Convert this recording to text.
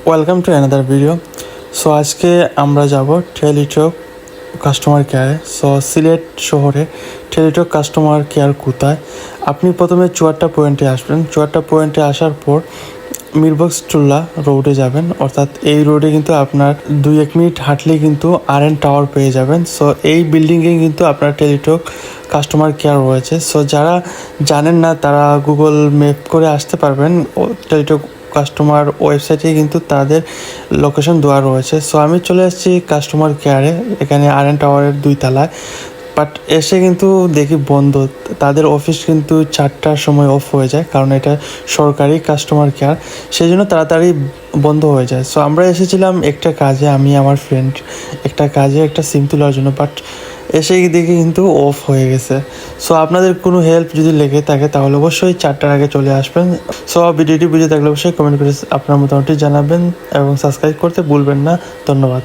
Welcome to another video. So আজকে আমরা যাব টেলিটক কাস্টমার কেয়ারে। সো সিলেট শহরে টেলিটক কাস্টমার কেয়ার কোথায়? আপনি প্রথমে চুয়াট্টা পয়েন্টে আসবেন। চুয়াট্টা পয়েন্টে আসার পর মিরবক্সটুল্লা রোডে যাবেন, অর্থাৎ এই রোডে কিন্তু আপনার 2-1 মিনিট হাঁটলেই কিন্তু RN টাওয়ার পেয়ে যাবেন। সো এই বিল্ডিংয়ে কিন্তু আপনার টেলিটক কাস্টমার কেয়ার রয়েছে। সো যারা জানেন না তারা গুগল ম্যাপ করে আসতে পারবেন। টেলিটক কাস্টমার ওয়েবসাইটে কিন্তু তাদের লোকেশন দেওয়া রয়েছে। সো আমি চলে এসেছি কাস্টমার কেয়ারে, এখানে RN টাওয়ারের 2 তলায়। বাট এসে কিন্তু দেখি বন্ধ। তাদের অফিস কিন্তু 4টার সময় অফ হয়ে যায়, কারণ এটা সরকারি কাস্টমার কেয়ার, সেই জন্য তাড়াতাড়ি বন্ধ হয়ে যায়। সো আমরা এসেছিলাম একটা কাজে, আমি আমার ফ্রেন্ড একটা কাজে একটা সিম তোলার জন্য, বাট এসে দেখে কিন্তু অফ হয়ে গেছে। সো আপনাদের কোনো হেল্প যদি লেগে থাকে তাহলে অবশ্যই 4টার আগে চলে আসবেন। সো ভিডিওটি বুঝে থাকলে অবশ্যই কমেন্ট করে আপনার মোটামুটি জানাবেন এবং সাবস্ক্রাইব করতে ভুলবেন না। ধন্যবাদ।